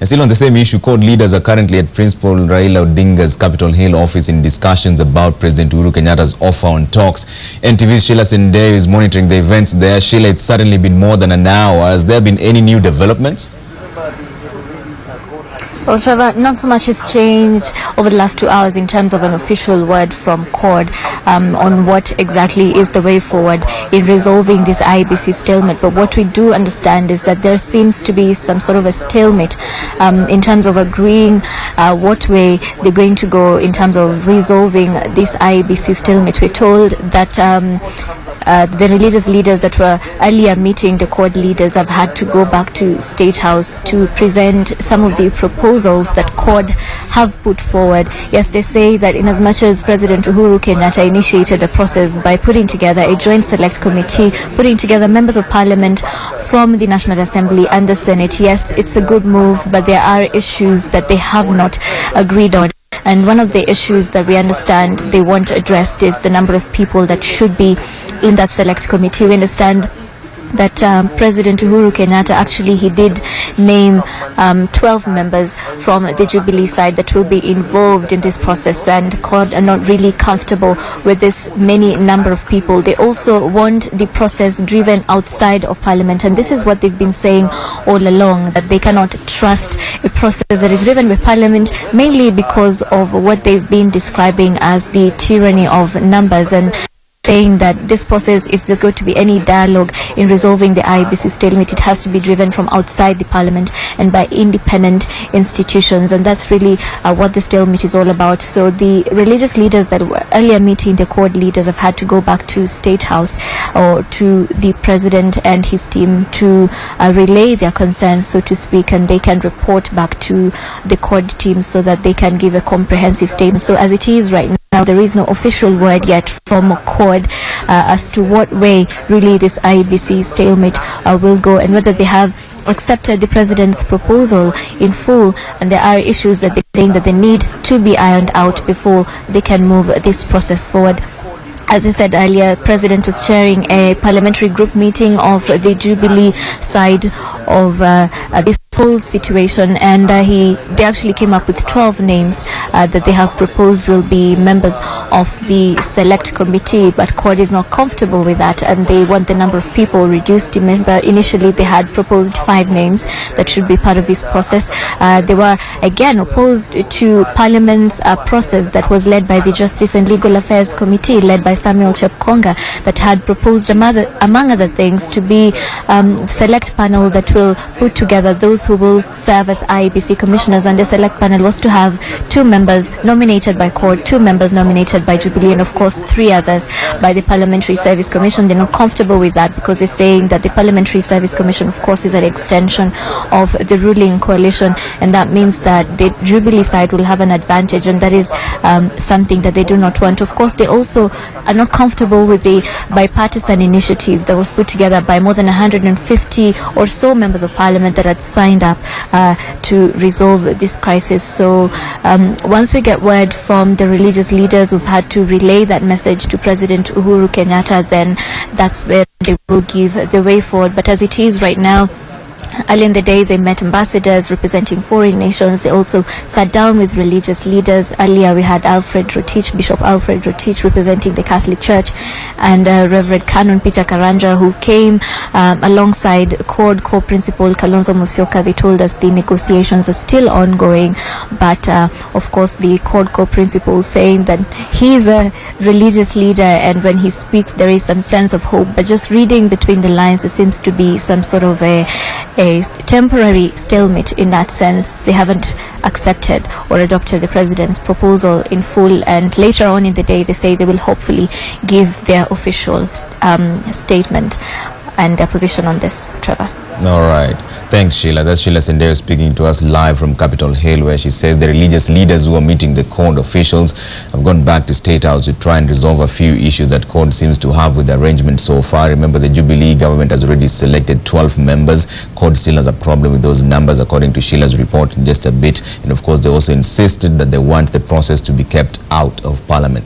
And still on the same issue, court leaders are currently at Principal Raila Odinga's Capitol Hill office in discussions about President Uhuru Kenyatta's offer on talks. NTV's Sheila Sendeyo is monitoring the events there. Sheila, it's certainly been more than an hour. Has there been any new developments? Well, Trevor, not so much has changed over the last 2 hours in terms of an official word from court on what exactly is the way forward in resolving this IEBC stalemate. But what we do understand is that there seems to be some sort of a stalemate in terms of agreeing what way they're going to go in terms of resolving this IEBC stalemate. We're told that the religious leaders that were earlier meeting the court leaders have had to go back to State House to present some of the proposals that court have put forward. Yes, they say that in as much as President Uhuru Kenyatta initiated a process by putting together a joint select committee, putting together members of parliament from the National Assembly and the Senate, yes, it's a good move, but there are issues that they have not agreed on. And one of the issues that we understand they want addressed is the number of people that should be in that select committee. We understand that President Uhuru Kenyatta actually he did name 12 members from the Jubilee side that will be involved in this process, and court are not really comfortable with this many number of people. They also want the process driven outside of Parliament, and this is what they've been saying all along, that they cannot trust a process that is driven by Parliament, mainly because of what they've been describing as the tyranny of numbers, and saying that this process, if there's going to be any dialogue in resolving the IEBC stalemate, it has to be driven from outside the Parliament and by independent institutions, and that's really what the stalemate is all about. So the religious leaders that were earlier meeting the court leaders have had to go back to State House or to the President and his team to relay their concerns, so to speak, and they can report back to the court team so that they can give a comprehensive statement. So as it is right now, there is no official word yet from court as to what way really this IEBC stalemate will go, and whether they have accepted the president's proposal in full, and there are issues that they're saying that they need to be ironed out before they can move this process forward. As I said earlier, President was chairing a parliamentary group meeting of the Jubilee side of this whole situation, and they actually came up with 12 names that they have proposed will be members of the select committee, but court is not comfortable with that, and they want the number of people reduced. Remember, initially they had proposed 5 names that should be part of this process. They were again opposed to Parliament's process that was led by the Justice and Legal Affairs Committee, led by Samuel Chepkonga, that had proposed among other things to be select panel that will put together those who will serve as IEBC commissioners, and the select panel was to have 2 members nominated by court, 2 members nominated by Jubilee, and of course 3 others by the Parliamentary Service Commission. They're not comfortable with that because they're saying that the Parliamentary Service Commission, of course, is an extension of the ruling coalition, and that means that the Jubilee side will have an advantage, and that is something that they do not want. Of course, they also are not comfortable with the bipartisan initiative that was put together by more than 150 or so members of Parliament that had signed up to resolve this crisis. So once we get word from the religious leaders who've had to relay that message to President Uhuru Kenyatta, then that's where they will give the way forward. But as it is right now, early in the day, they met ambassadors representing foreign nations. They also sat down with religious leaders. Earlier, we had Bishop Alfred Rotich representing the Catholic Church, and Reverend Canon Peter Karanja, who came alongside CORD co-principal Kalonzo Musyoka. They told us the negotiations are still ongoing, but of course, the CORD co-principal saying that he's a religious leader, and when he speaks, there is some sense of hope. But just reading between the lines, there seems to be some sort of a temporary stalemate in that sense. They haven't accepted or adopted the president's proposal in full, and later on in the day they say they will hopefully give their official statement and their position on this. Trevor. All right. Thanks, Sheila. That's Sheila Sendeyo speaking to us live from Capitol Hill, where she says the religious leaders who are meeting the court officials have gone back to State House to try and resolve a few issues that court seems to have with the arrangement so far. Remember, the Jubilee government has already selected 12 members. Court still has a problem with those numbers, according to Sheila's report in just a bit. And of course, they also insisted that they want the process to be kept out of Parliament.